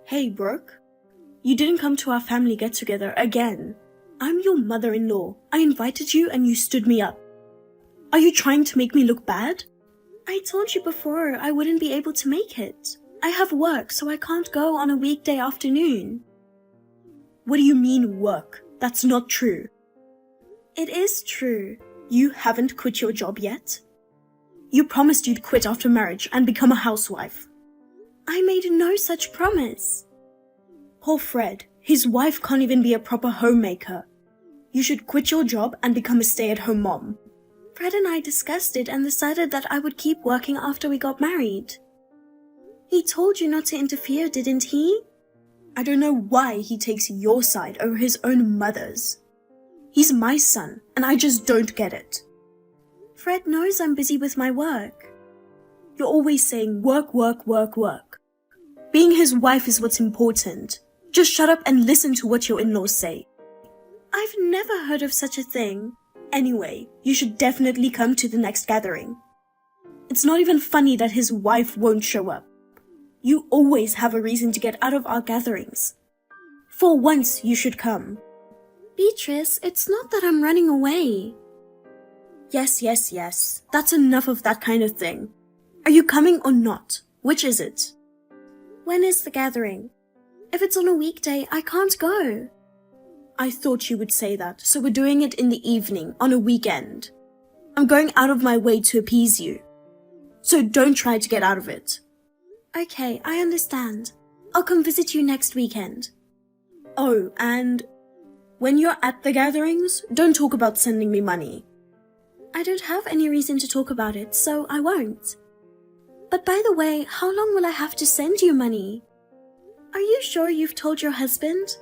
Hey, Brooke. You didn't come to our family get-together again. I'm your mother-in-law. I invited you and you stood me up. Are you trying to make me look bad? I told you before I wouldn't be able to make it. I have work, so I can't go on a weekday afternoon. What do you mean, work? That's not true. It is true. You haven't quit your job yet? You promised you'd quit after marriage and become a housewife. I made no such promise. Poor Fred, his wife can't even be a proper homemaker. You should quit your job and become a stay-at-home mom. Fred and I discussed it and decided that I would keep working after we got married. He told you not to interfere, didn't he? I don't know why he takes your side over his own mother's. He's my son, and I just don't get it. Fred knows I'm busy with my work. You're always saying work, work, work, work. Being his wife is what's important. Just shut up and listen to what your in-laws say. I've never heard of such a thing. Anyway, you should definitely come to the next gathering. It's not even funny that his wife won't show up. You always have a reason to get out of our gatherings. For once, you should come. Beatrice, it's not that I'm running away. Yes. That's enough of that kind of thing. Are you coming or not? Which is it? When is the gathering? If it's on a weekday, I can't go. I thought you would say that, so we're doing it in the evening, on a weekend. I'm going out of my way to appease you. So don't try to get out of it. Okay, I understand. I'll come visit you next weekend. Oh, and when you're at the gatherings, don't talk about sending me money. I don't have any reason to talk about it, so I won't. But by the way, how long will I have to send you money? Are you sure you've told your husband?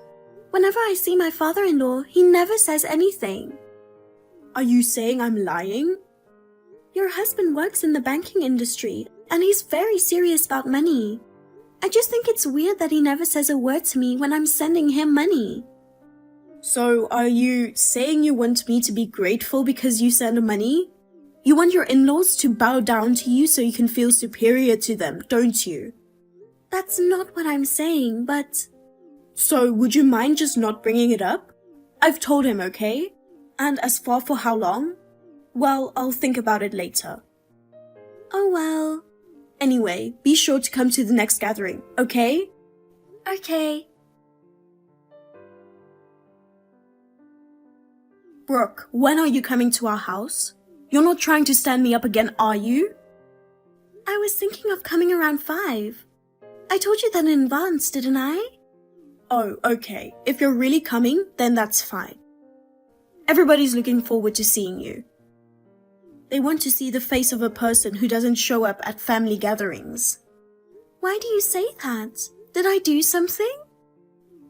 Whenever I see my father-in-law, he never says anything. Are you saying I'm lying? Your husband works in the banking industry, and he's very serious about money. I just think it's weird that he never says a word to me when I'm sending him money. So, are you saying you want me to be grateful because you send money? You want your in-laws to bow down to you so you can feel superior to them, don't you? That's not what I'm saying, but... So, would you mind just not bringing it up? I've told him, okay? And as far for how long? Well, I'll think about it later. Oh well. Anyway, be sure to come to the next gathering, okay? Okay. Brooke, when are you coming to our house? You're not trying to stand me up again, are you? I was thinking of coming around 5. I told you that in advance, didn't I? Oh, okay. If you're really coming, then that's fine. Everybody's looking forward to seeing you. They want to see the face of a person who doesn't show up at family gatherings. Why do you say that? Did I do something?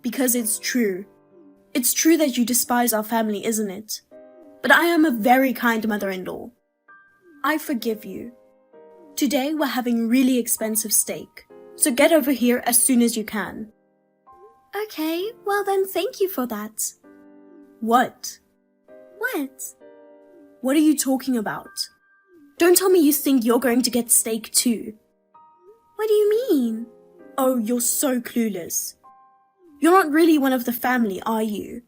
Because it's true. It's true that you despise our family, isn't it? But I am a very kind mother-in-law. I forgive you. Today we're having really expensive steak, so get over here as soon as you can. Okay, well then thank you for that. What? What? What are you talking about? Don't tell me you think you're going to get steak too. What do you mean? Oh, you're so clueless. You're not really one of the family, are you?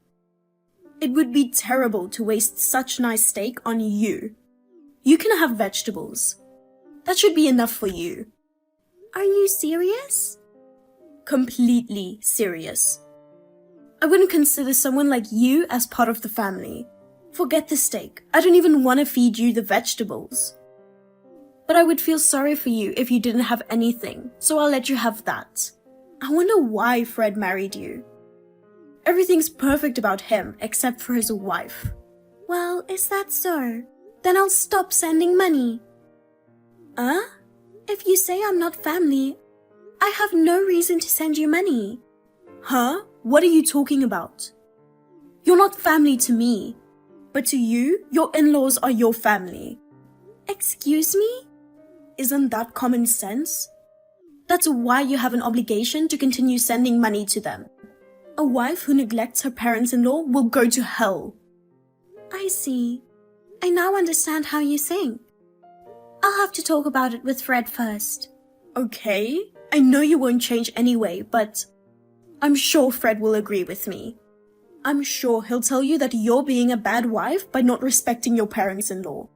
It would be terrible to waste such nice steak on you. You can have vegetables. That should be enough for you. Are you serious? Completely serious. I wouldn't consider someone like you as part of the family. Forget the steak. I don't even want to feed you the vegetables. But I would feel sorry for you if you didn't have anything, so I'll let you have that. I wonder why Fred married you. Everything's perfect about him except for his wife. Well, is that so? Then I'll stop sending money. If you say I'm not family, I have no reason to send you money. Huh? What are you talking about? You're not family to me. But to you, your in-laws are your family. Excuse me? Isn't that common sense? That's why you have an obligation to continue sending money to them. A wife who neglects her parents-in-law will go to hell. I see. I now understand how you think. I'll have to talk about it with Fred first. Okay, I know you won't change anyway, but I'm sure Fred will agree with me. I'm sure he'll tell you that you're being a bad wife by not respecting your parents-in-law.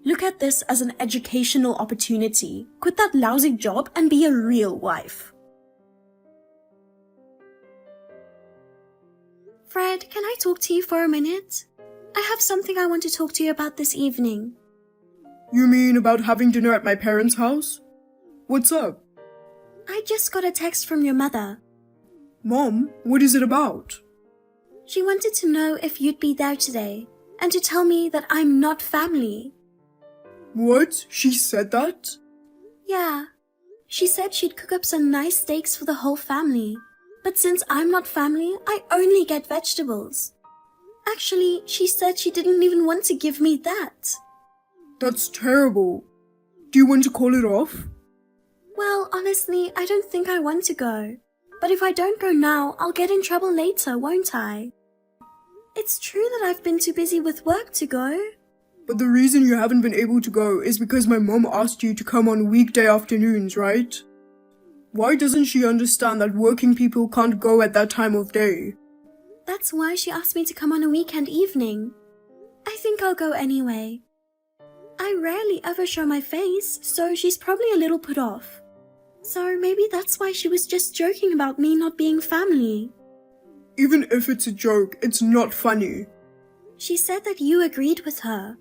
Look at this as an educational opportunity. Quit that lousy job and be a real wife. Fred, can I talk to you for a minute? I have something I want to talk to you about this evening. You mean about having dinner at my parents' house? What's up? I just got a text from your mother. Mom, what is it about? She wanted to know if you'd be there today, and to tell me that I'm not family. What? She said that? Yeah. She said she'd cook up some nice steaks for the whole family. But since I'm not family, I only get vegetables. Actually, she said she didn't even want to give me that. That's terrible. Do you want to call it off? Well, honestly, I don't think I want to go. But if I don't go now, I'll get in trouble later, won't I? It's true that I've been too busy with work to go. But the reason you haven't been able to go is because my mom asked you to come on weekday afternoons, right? Why doesn't she understand that working people can't go at that time of day? That's why she asked me to come on a weekend evening. I think I'll go anyway. I rarely ever show my face, so she's probably a little put off. So maybe that's why she was just joking about me not being family. Even if it's a joke, it's not funny. She said that you agreed with her,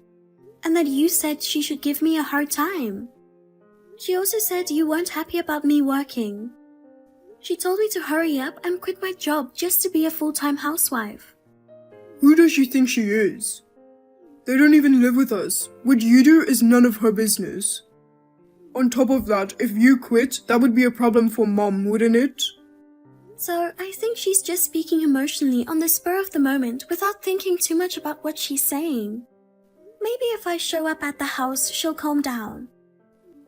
and that you said she should give me a hard time. She also said you weren't happy about me working. She told me to hurry up and quit my job just to be a full-time housewife. Who does she think she is? They don't even live with us. What you do is none of her business. On top of that, if you quit, that would be a problem for Mom, wouldn't it? So I think she's just speaking emotionally on the spur of the moment without thinking too much about what she's saying. Maybe if I show up at the house, she'll calm down.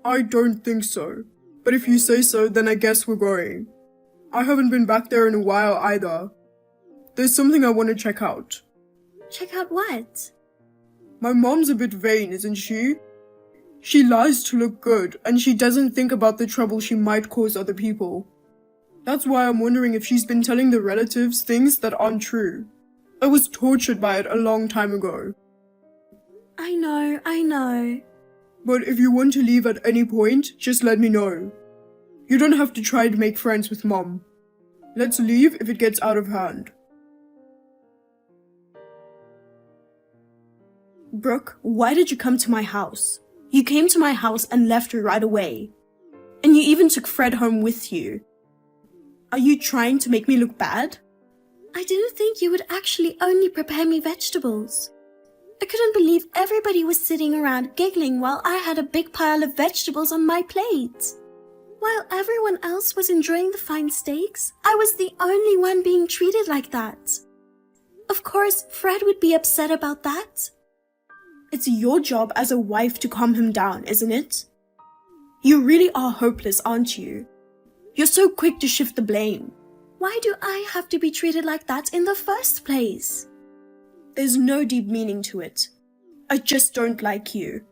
I don't think so. But if you say so, then I guess we're going. I haven't been back there in a while either. There's something I want to check out. Check out what? My mom's a bit vain, isn't she? She lies to look good, and she doesn't think about the trouble she might cause other people. That's why I'm wondering if she's been telling the relatives things that aren't true. I was tortured by it a long time ago. I know. But if you want to leave at any point, just let me know. You don't have to try to make friends with Mom. Let's leave if it gets out of hand. Brooke, why did you come to my house? You came to my house and left right away. And you even took Fred home with you. Are you trying to make me look bad? I didn't think you would actually only prepare me vegetables. I couldn't believe everybody was sitting around giggling while I had a big pile of vegetables on my plate. While everyone else was enjoying the fine steaks, I was the only one being treated like that. Of course, Fred would be upset about that. It's your job as a wife to calm him down, isn't it? You really are hopeless, aren't you? You're so quick to shift the blame. Why do I have to be treated like that in the first place? There's no deep meaning to it. I just don't like you.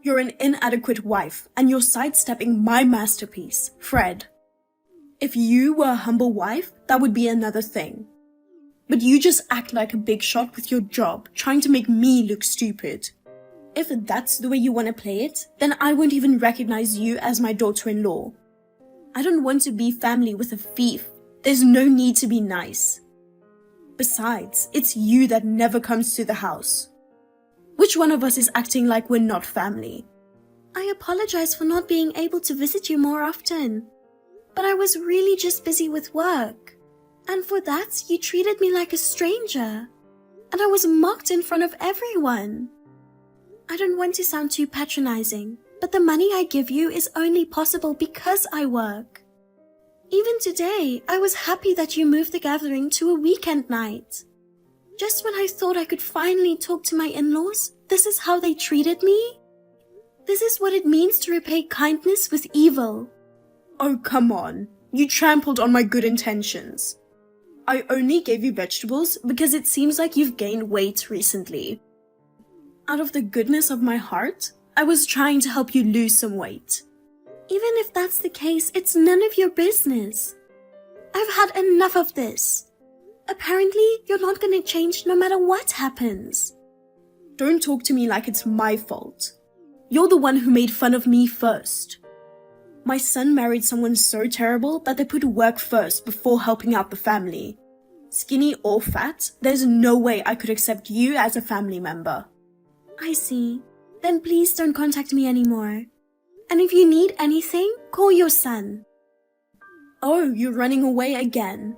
You're an inadequate wife, and you're sidestepping my masterpiece, Fred. If you were a humble wife, that would be another thing. But you just act like a big shot with your job, trying to make me look stupid. If that's the way you want to play it, then I won't even recognize you as my daughter-in-law. I don't want to be family with a thief. There's no need to be nice. Besides, it's you that never comes to the house. Which one of us is acting like we're not family? I apologize for not being able to visit you more often. But I was really just busy with work. And for that, you treated me like a stranger. And I was mocked in front of everyone. I don't want to sound too patronizing, but the money I give you is only possible because I work. Even today, I was happy that you moved the gathering to a weekend night. Just when I thought I could finally talk to my in-laws, this is how they treated me? This is what it means to repay kindness with evil. Oh, come on. You trampled on my good intentions. I only gave you vegetables because it seems like you've gained weight recently. Out of the goodness of my heart, I was trying to help you lose some weight. Even if that's the case, it's none of your business. I've had enough of this. Apparently, you're not gonna change no matter what happens. Don't talk to me like it's my fault. You're the one who made fun of me first. My son married someone so terrible that they put work first before helping out the family. Skinny or fat, there's no way I could accept you as a family member. I see. Then please don't contact me anymore. And if you need anything, call your son. Oh, you're running away again.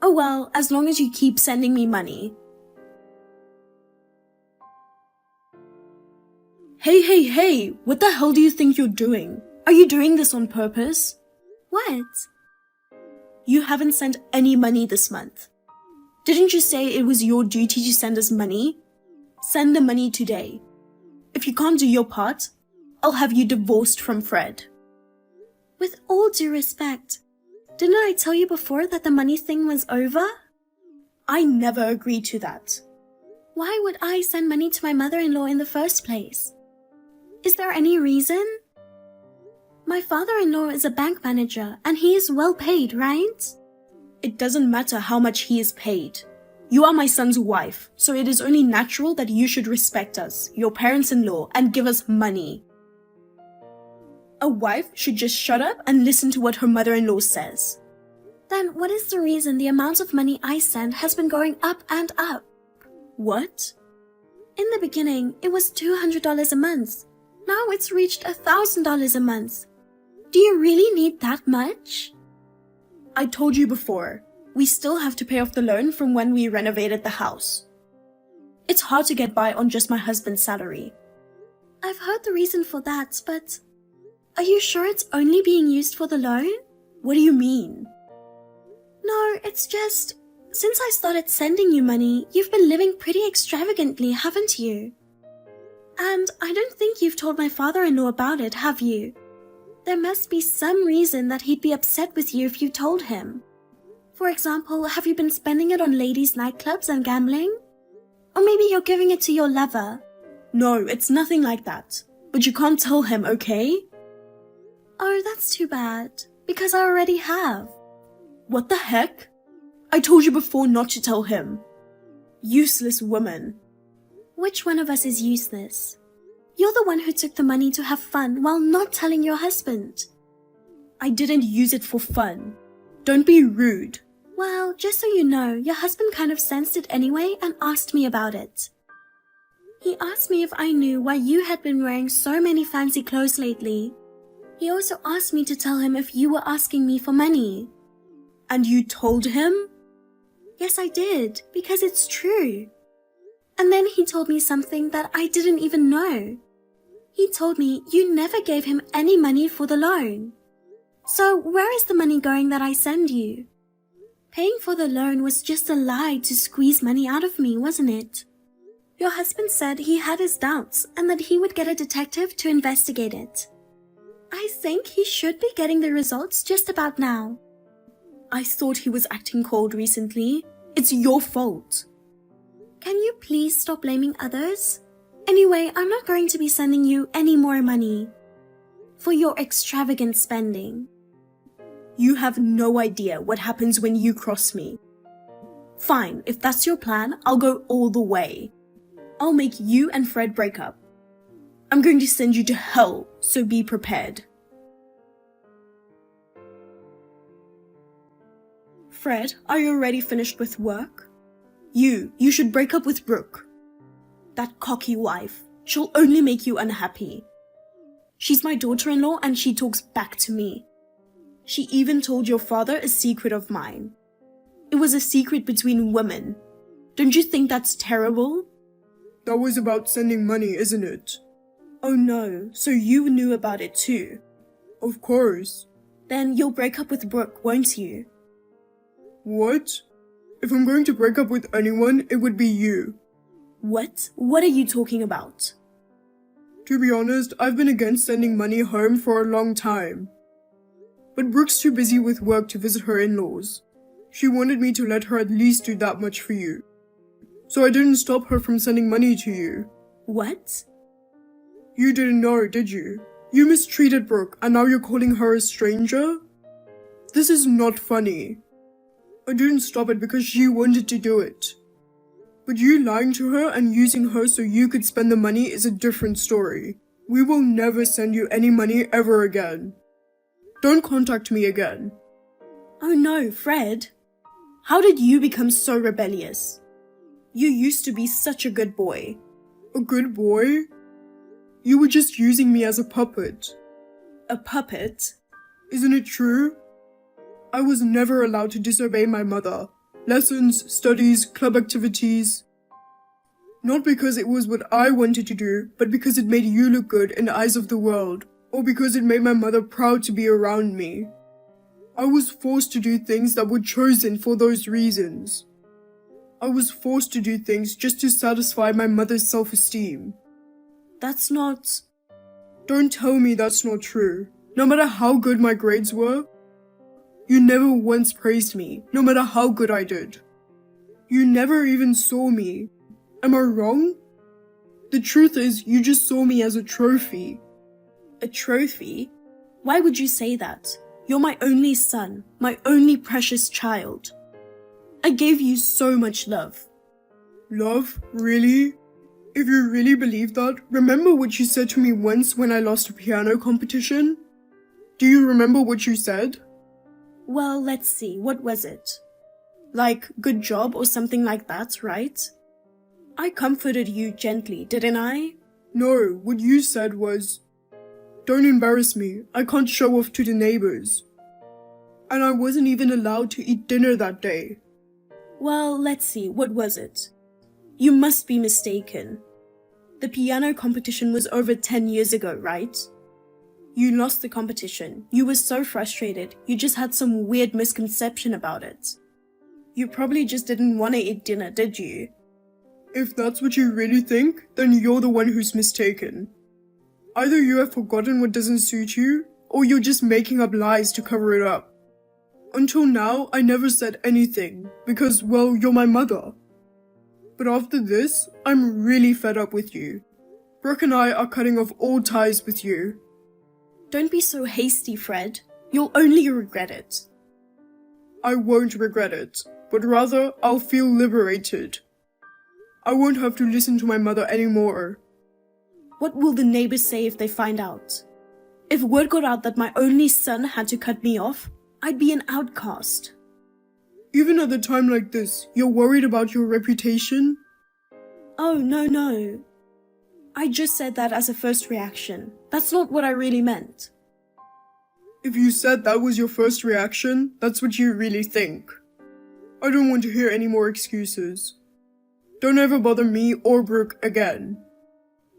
Oh well, as long as you keep sending me money. Hey, what the hell do you think you're doing? Are you doing this on purpose? What? You haven't sent any money this month. Didn't you say it was your duty to send us money? Send the money today. If you can't do your part, I'll have you divorced from Fred. With all due respect, didn't I tell you before that the money thing was over? I never agreed to that. Why would I send money to my mother-in-law in the first place? Is there any reason? My father-in-law is a bank manager and he is well paid, right? It doesn't matter how much he is paid. You are my son's wife, so it is only natural that you should respect us, your parents-in-law, and give us money. A wife should just shut up and listen to what her mother-in-law says. Then what is the reason the amount of money I send has been going up and up? What? In the beginning, it was $200 a month. Now it's reached $1,000 a month. Do you really need that much? I told you before, we still have to pay off the loan from when we renovated the house. It's hard to get by on just my husband's salary. I've heard the reason for that, but are you sure it's only being used for the loan? What do you mean? No, it's just, since I started sending you money, you've been living pretty extravagantly, haven't you? And I don't think you've told my father-in-law about it, have you? There must be some reason that he'd be upset with you if you told him. For example, have you been spending it on ladies' nightclubs and gambling? Or maybe you're giving it to your lover. No, it's nothing like that. But you can't tell him, okay? Oh, that's too bad. Because I already have. What the heck? I told you before not to tell him. Useless woman. Which one of us is useless? You're the one who took the money to have fun while not telling your husband. I didn't use it for fun. Don't be rude. Well, just so you know, your husband kind of sensed it anyway and asked me about it. He asked me if I knew why you had been wearing so many fancy clothes lately. He also asked me to tell him if you were asking me for money. And you told him? Yes, I did, because it's true. And then he told me something that I didn't even know. He told me you never gave him any money for the loan. So where is the money going that I send you? Paying for the loan was just a lie to squeeze money out of me, wasn't it? Your husband said he had his doubts and that he would get a detective to investigate it. I think he should be getting the results just about now. I thought he was acting cold recently. It's your fault. Can you please stop blaming others? Anyway, I'm not going to be sending you any more money for your extravagant spending. You have no idea what happens when you cross me. Fine, if that's your plan, I'll go all the way. I'll make you and Fred break up. I'm going to send you to hell, so be prepared. Fred, are you already finished with work? You should break up with Brooke. That cocky wife, she'll only make you unhappy. She's my daughter-in-law and she talks back to me. She even told your father a secret of mine. It was a secret between women. Don't you think that's terrible? That was about sending money, isn't it? Oh no, so you knew about it too? Of course. Then you'll break up with Brooke, won't you? What? If I'm going to break up with anyone, it would be you. What? What are you talking about? To be honest, I've been against sending money home for a long time. But Brooke's too busy with work to visit her in-laws. She wanted me to let her at least do that much for you. So I didn't stop her from sending money to you. What? You didn't know, did you? You mistreated Brooke and now you're calling her a stranger? This is not funny. I didn't stop it because she wanted to do it. But you lying to her and using her so you could spend the money is a different story. We will never send you any money ever again. Don't contact me again. Oh no, Fred. How did you become so rebellious? You used to be such a good boy. A good boy? You were just using me as a puppet. A puppet? Isn't it true? I was never allowed to disobey my mother. Lessons, studies, club activities. Not because it was what I wanted to do, but because it made you look good in the eyes of the world, or because it made my mother proud to be around me. I was forced to do things that were chosen for those reasons. I was forced to do things just to satisfy my mother's self-esteem. That's not... Don't tell me that's not true. No matter how good my grades were, you never once praised me, no matter how good I did. You never even saw me. Am I wrong? The truth is, you just saw me as a trophy. A trophy? Why would you say that? You're my only son, my only precious child. I gave you so much love. Love? Really? If you really believe that, remember what you said to me once when I lost a piano competition? Do you remember what you said? Well, let's see, what was it? Like, good job or something like that, right? I comforted you gently, didn't I? No, what you said was, don't embarrass me, I can't show off to the neighbors. And I wasn't even allowed to eat dinner that day. Well, let's see, what was it? You must be mistaken. The piano competition was over 10 years ago, right? You lost the competition. You were so frustrated. You just had some weird misconception about it. You probably just didn't want to eat dinner, did you? If that's what you really think, then you're the one who's mistaken. Either you have forgotten what doesn't suit you, or you're just making up lies to cover it up. Until now, I never said anything, because, well, you're my mother. But after this, I'm really fed up with you. Brooke and I are cutting off all ties with you. Don't be so hasty, Fred. You'll only regret it. I won't regret it, but rather I'll feel liberated. I won't have to listen to my mother anymore. What will the neighbors say if they find out? If word got out that my only son had to cut me off, I'd be an outcast. Even at a time like this, you're worried about your reputation? Oh, no. I just said that as a first reaction. That's not what I really meant. If you said that was your first reaction, that's what you really think. I don't want to hear any more excuses. Don't ever bother me or Brooke again.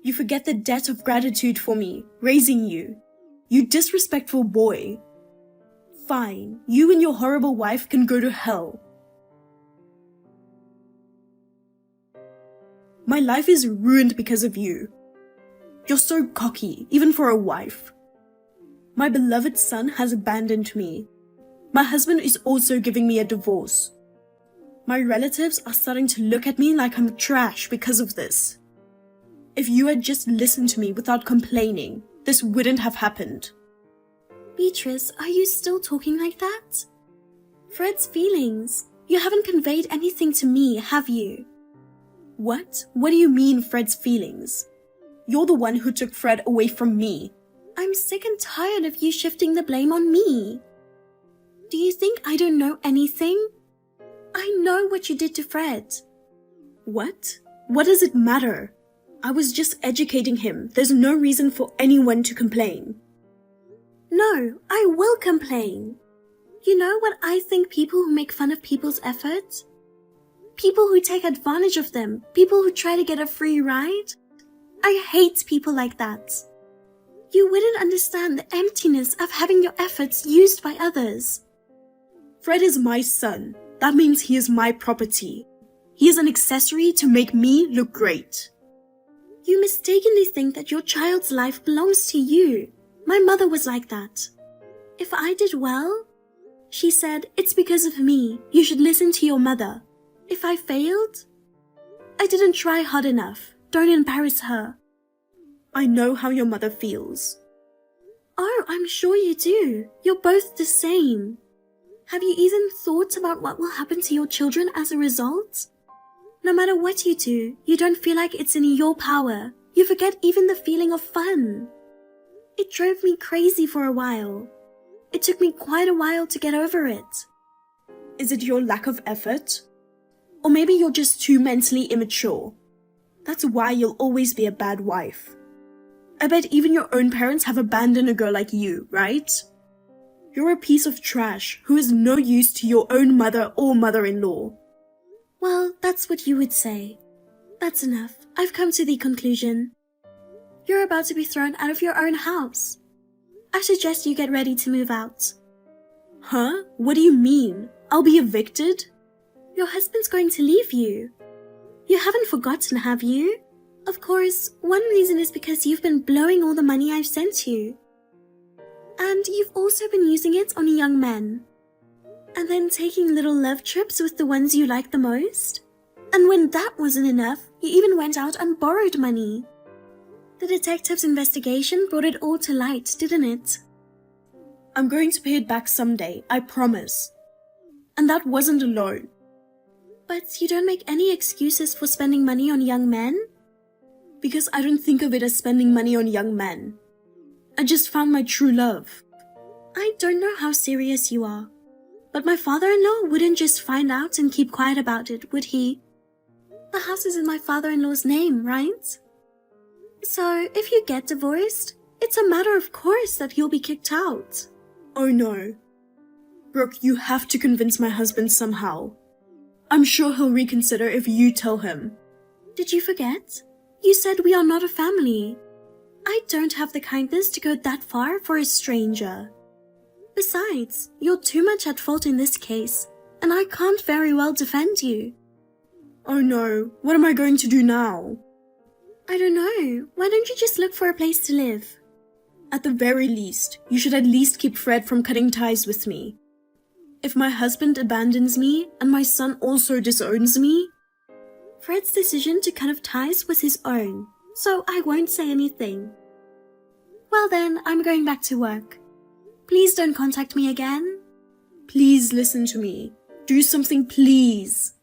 You forget the debt of gratitude for me, raising you. You disrespectful boy. Fine, you and your horrible wife can go to hell. My life is ruined because of you. You're so cocky, even for a wife. My beloved son has abandoned me. My husband is also giving me a divorce. My relatives are starting to look at me like I'm trash because of this. If you had just listened to me without complaining, this wouldn't have happened. Beatrice, are you still talking like that? Fred's feelings. You haven't conveyed anything to me, have you? What? What do you mean, Fred's feelings? You're the one who took Fred away from me. I'm sick and tired of you shifting the blame on me. Do you think I don't know anything? I know what you did to Fred. What? What does it matter? I was just educating him. There's no reason for anyone to complain. No, I will complain. You know what I think people who make fun of people's efforts? People who take advantage of them, people who try to get a free ride. I hate people like that. You wouldn't understand the emptiness of having your efforts used by others. Fred is my son. That means he is my property. He is an accessory to make me look great. You mistakenly think that your child's life belongs to you. My mother was like that. If I did well, she said, it's because of me. You should listen to your mother. If I failed, I didn't try hard enough. Don't embarrass her. I know how your mother feels. Oh, I'm sure you do. You're both the same. Have you even thought about what will happen to your children as a result? No matter what you do, you don't feel like it's in your power. You forget even the feeling of fun. It drove me crazy for a while. It took me quite a while to get over it. Is it your lack of effort? Or maybe you're just too mentally immature. That's why you'll always be a bad wife. I bet even your own parents have abandoned a girl like you, right? You're a piece of trash who is no use to your own mother or mother-in-law. Well, that's what you would say. That's enough. I've come to the conclusion. You're about to be thrown out of your own house. I suggest you get ready to move out. Huh? What do you mean? I'll be evicted? Your husband's going to leave you. You haven't forgotten, have you? Of course, one reason is because you've been blowing all the money I've sent you. And you've also been using it on young men. And then taking little love trips with the ones you like the most. And when that wasn't enough, you even went out and borrowed money. The detective's investigation brought it all to light, didn't it? I'm going to pay it back someday, I promise. And that wasn't a loan. But you don't make any excuses for spending money on young men? Because I don't think of it as spending money on young men. I just found my true love. I don't know how serious you are. But my father-in-law wouldn't just find out and keep quiet about it, would he? The house is in my father-in-law's name, right? So, if you get divorced, it's a matter of course that you'll be kicked out. Oh no. Brooke, you have to convince my husband somehow. I'm sure he'll reconsider if you tell him. Did you forget? You said we are not a family. I don't have the kindness to go that far for a stranger. Besides, you're too much at fault in this case, and I can't very well defend you. Oh no, what am I going to do now? I don't know. Why don't you just look for a place to live? At the very least, you should at least keep Fred from cutting ties with me. If my husband abandons me and my son also disowns me... Fred's decision to cut off ties was his own, so I won't say anything. Well then, I'm going back to work. Please don't contact me again. Please listen to me. Do something, please.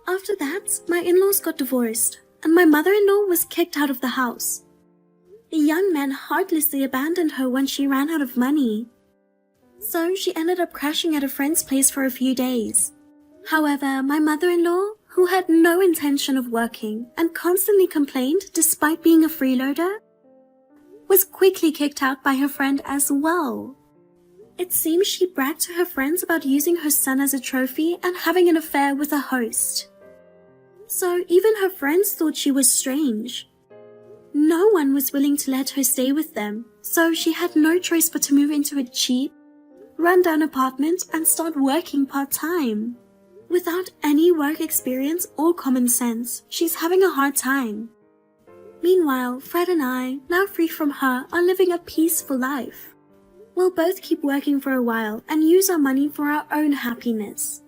After that, my in-laws got divorced, and my mother-in-law was kicked out of the house. The young man heartlessly abandoned her when she ran out of money. So she ended up crashing at a friend's place for a few days. However, my mother-in-law, who had no intention of working and constantly complained despite being a freeloader, was quickly kicked out by her friend as well. It seems she bragged to her friends about using her son as a trophy and having an affair with a host. So even her friends thought she was strange. No one was willing to let her stay with them, so she had no choice but to move into a cheap, run-down apartment and start working part-time. Without any work experience or common sense, she's having a hard time. Meanwhile, Fred and I, now free from her, are living a peaceful life. We'll both keep working for a while and use our money for our own happiness.